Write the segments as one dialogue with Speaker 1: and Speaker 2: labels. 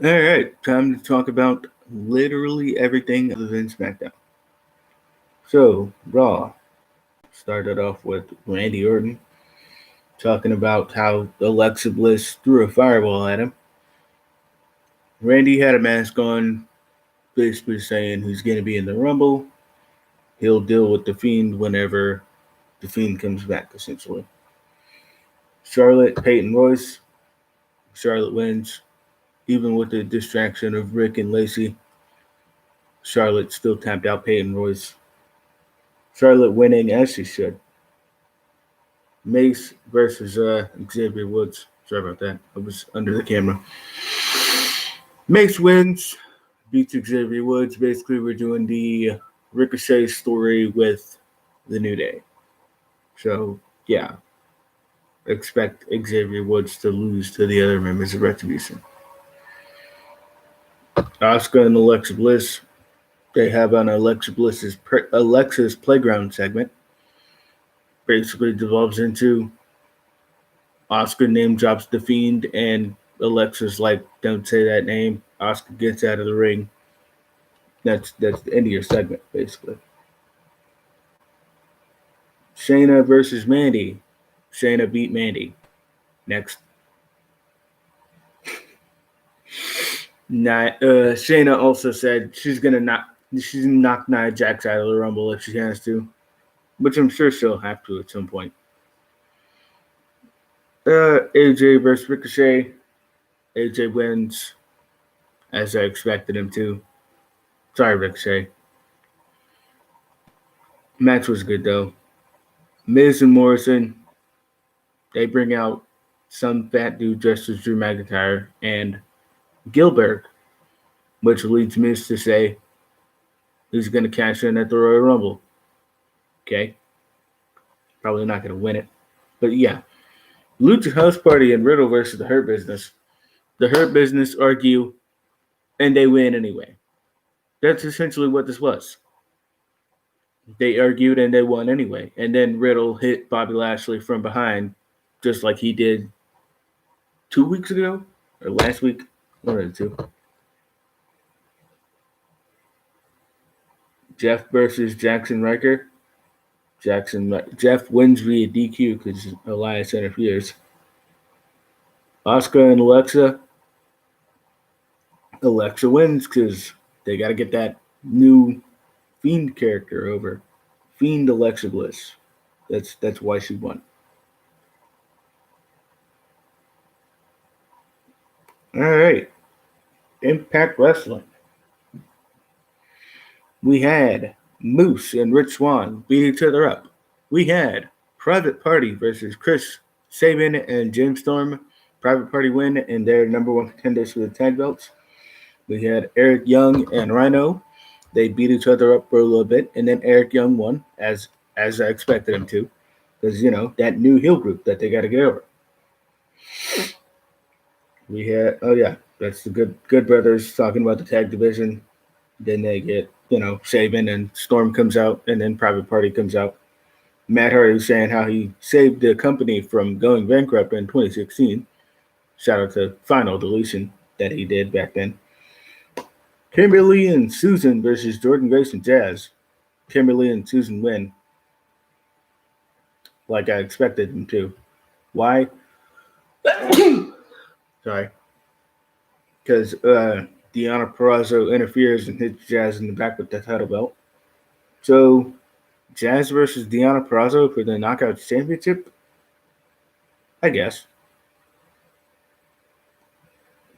Speaker 1: All right, time to talk about literally everything other than SmackDown. So, Raw started off with Randy Orton talking about how Alexa Bliss threw a fireball at him. Randy had a mask on, basically saying he's going to be in the Rumble. He'll deal with The Fiend whenever The Fiend comes back, essentially. Charlotte, Peyton Royce. Charlotte wins, even with the distraction of Rick and Lacey. Charlotte still tapped out Peyton Royce. Charlotte winning as she should. Mace versus Xavier Woods. Sorry about that. I was under the camera. Mace wins, beats Xavier Woods. Basically, we're doing the Ricochet story with the New Day. So, yeah, expect Xavier Woods to lose to the other members of Retribution. Asuka and Alexa Bliss. They have on Alexa's Playground segment. Basically, devolves into Oscar name drops the Fiend, and Alexa's like, "Don't say that name." Oscar gets out of the ring. That's the end of your segment, basically. Shayna versus Mandy. Shayna beat Mandy. Next, Shayna also said she's gonna knock Nia Jax out of the Rumble if she has to, which I'm sure she'll have to at some point. AJ versus Ricochet. AJ wins as I expected him to. Sorry, Ricochet. Match was good though. Miz and Morrison, they bring out some fat dude dressed as Drew McIntyre and Gilbert, which leads Miz to say he's going to cash in at the Royal Rumble. Okay, probably not going to win it, but yeah. Lucha House Party and Riddle versus the Hurt Business. The Hurt Business argue, and they win anyway. That's essentially what this was. They argued and they won anyway. And then Riddle hit Bobby Lashley from behind, just like he did 2 weeks ago or last week. One of the two. Jeff versus Jackson Riker. Jeff wins via DQ because Elias interferes. Oscar and Alexa. Alexa wins because they got to get that new Fiend character over. Fiend Alexa Bliss. That's why she won. All right. Impact Wrestling. We had Moose and Rich Swan beat each other up. We had Private Party versus Chris Sabin and James Storm. Private Party win and their number one contenders for the tag belts. We had Eric Young and Rhino. They beat each other up for a little bit, and then Eric Young won as I expected him to, because that new heel group that they got to get over. We had that's the Good Brothers talking about the tag division. Then they get Sabin and Storm comes out, and then Private Party comes out. Matt Hardy saying how he saved the company from going bankrupt in 2016. Shout out to Final Deletion that he did back then. Kimberly and Susan versus Jordan Grace and Jazz. Kimberly and Susan win, like I expected them to. Why? Sorry. Because Deanna Perrazzo interferes and hits Jazz in the back with the title belt. So, Jazz versus Deanna Perrazzo for the Knockouts Championship? I guess.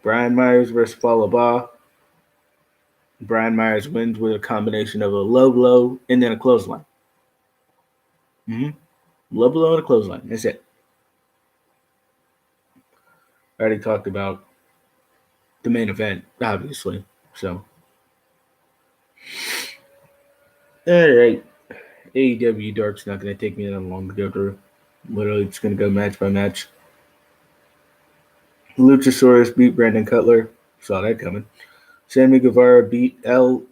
Speaker 1: Brian Myers versus Fallah Bahh. Brian Myers wins with a combination of a low blow and then a clothesline. Mm-hmm. Low blow and a clothesline. That's it. I already talked about the main event, obviously. So, all right. AEW Dark's not going to take me that long to go through. Literally, just going to go match by match. Luchasaurus beat Brandon Cutler. Saw that coming. Sammy Guevara beat El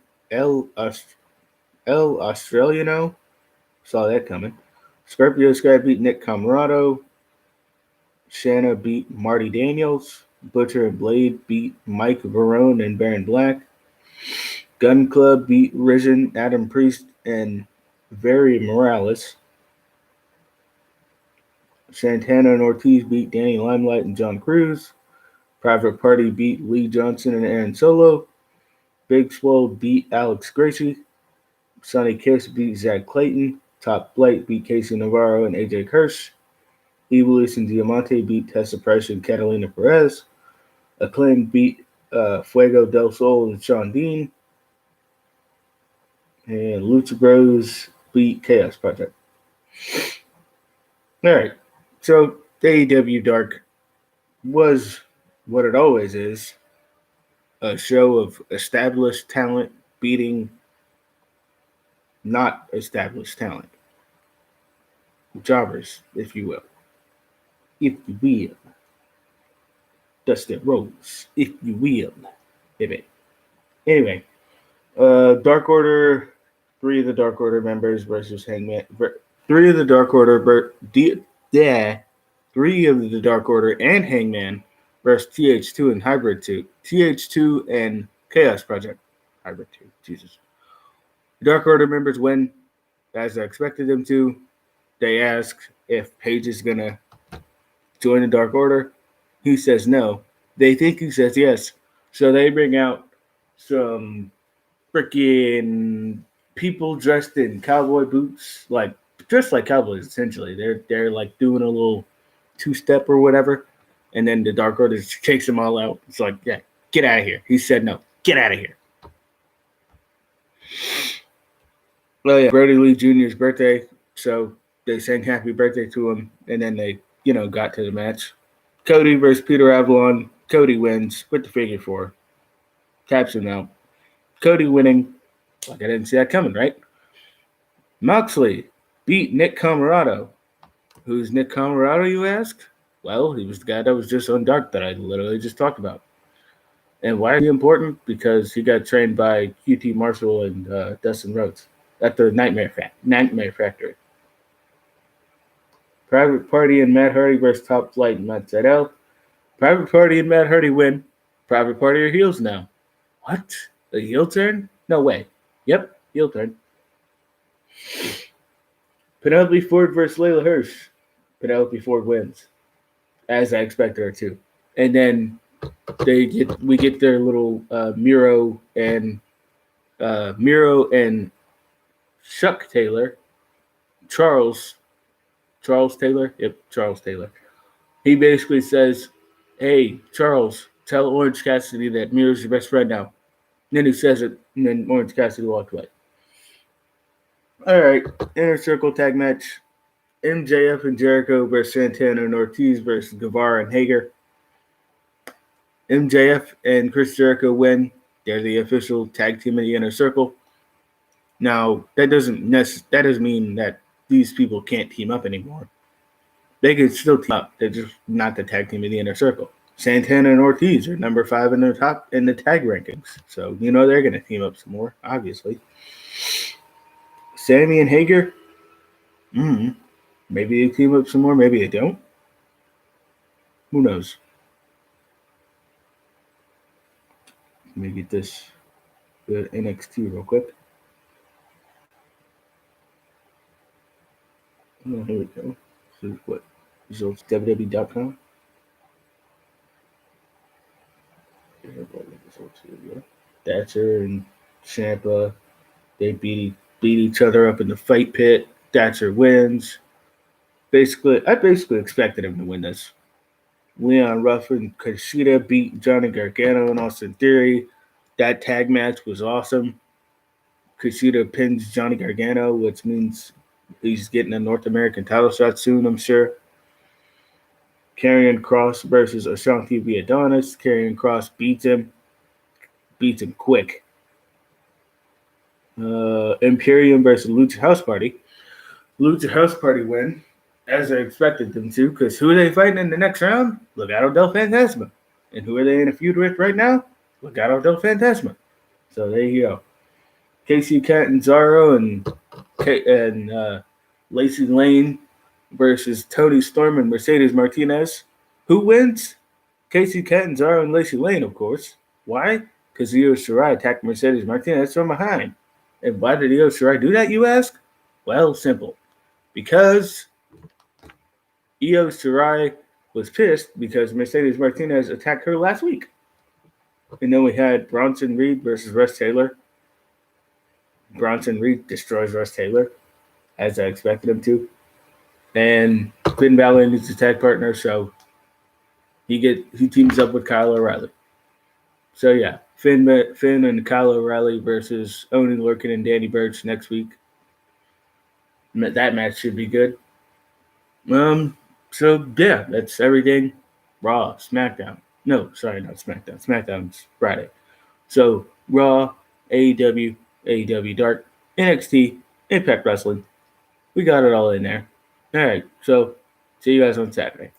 Speaker 1: Australiano. Saw that coming. Scorpio Sky beat Nick Camarado. Shanna beat Marty Daniels. Butcher and Blade beat Mike Barone and Baron Black. Gun Club beat Risen, Adam Priest, and Very Morales. Santana and Ortiz beat Danny Limelight and John Cruz. Private Party beat Lee Johnson and Aaron Solo. Big Swole beat Alex Gracie. Sonny Kiss beat Zach Clayton. Top Flight beat Casey Navarro and AJ Kirsch. Ibelis and Diamante beat Tessa Price and Catalina Perez. Acclaim beat Fuego del Sol and Sean Dean. And Lucha Bros beat Chaos Project. All right. So AEW Dark was what it always is, a show of established talent beating not established talent. Jobbers, if you will. If you will. Dusty Rose, if you will. Anyway, Dark Order, 3 of the Dark Order members versus Hangman. 3 of the Dark Order, 3 of the Dark Order and Hangman versus TH2 and Hybrid 2. TH2 and Chaos Project. Hybrid 2. Jesus. Dark Order members win, as I expected them to. They ask if Page is going to join the Dark Order. He says no. They think he says yes. So they bring out some freaking people dressed in cowboy boots, like dressed like cowboys essentially. They're like doing a little 2-step or whatever, and then the Dark Order takes them all out. It's like, yeah, get out of here. He said no. Get out of here. Well, yeah, Brody Lee Jr.'s birthday, so they sang happy birthday to him, and then they, got to the match. Cody versus Peter Avalon. Cody wins with the figure 4. Taps him out. Cody winning. Like I didn't see that coming, right? Moxley beat Nick Comoroto. Who's Nick Comoroto, you ask? Well, he was the guy that was just on Dark that I literally just talked about. And why is he important? Because he got trained by QT Marshall and Dustin Rhodes at the Nightmare Factory. Private Party and Matt Hardy versus Top Flight and Matt Sydal. Private Party and Matt Hardy win. Private Party are heels now. What? A heel turn? No way. Yep, heel turn. Penelope Ford versus Layla Hirsch. Penelope Ford wins, as I expected her to. And then we get their little Miro and Chuck Taylor, Charles Taylor. Yep, Charles Taylor. He basically says, "Hey, Charles, tell Orange Cassidy that Miro's your best friend now." And then he says it, and then Orange Cassidy walks away. All right, Inner Circle tag match. MJF and Jericho versus Santana and Ortiz versus Guevara and Hager. MJF and Chris Jericho win. They're the official tag team of the Inner Circle. Now, that doesn't mean that these people can't team up anymore. They can still team up. They're just not the tag team of the Inner Circle. Santana and Ortiz are number 5 in the top in the tag rankings. So, they're going to team up some more, obviously. Sammy and Hager, maybe they team up some more, maybe they don't. Who knows? Let me get this good NXT real quick. Oh, here we go. This is what? Results WWE.com. Thatcher and Ciampa, they beat each other up in the fight pit. Thatcher wins. I basically expected him to win this. Leon Ruff and Kushida beat Johnny Gargano and Austin Theory. That tag match was awesome. Kushida pins Johnny Gargano, which means he's getting a North American title shot soon, I'm sure. Karrion Kross versus Ashanti V. Adonis. Karrion Kross beats him quick. Imperium versus Lucha House Party. Lucha House Party win, as I expected them to, because who are they fighting in the next round? Legado del Fantasma. And who are they in a feud with right now? Legado del Fantasma. So there you go. Casey Catanzaro and Lacey Lane versus Tony Storm and Mercedes Martinez. Who wins? Casey Catanzaro and Lacey Lane, of course. Why? Because Io Shirai attacked Mercedes Martinez from behind. And why did Io Shirai do that, you ask? Well, simple. Because Io Shirai was pissed because Mercedes Martinez attacked her last week. And then we had Bronson Reed versus Russ Taylor. Bronson Reed destroys Russ Taylor, as I expected him to. And Finn Balor needs a tag partner, so he teams up with Kyle O'Reilly. So yeah, Finn and Kyle O'Reilly versus Oney Lorcan and Danny Burch next week. That match should be good. So yeah, that's everything. Raw, SmackDown. No, sorry, not SmackDown. SmackDown's Friday. So Raw, AEW, AEW Dark, NXT, Impact Wrestling. We got it all in there. All right, so see you guys on Saturday.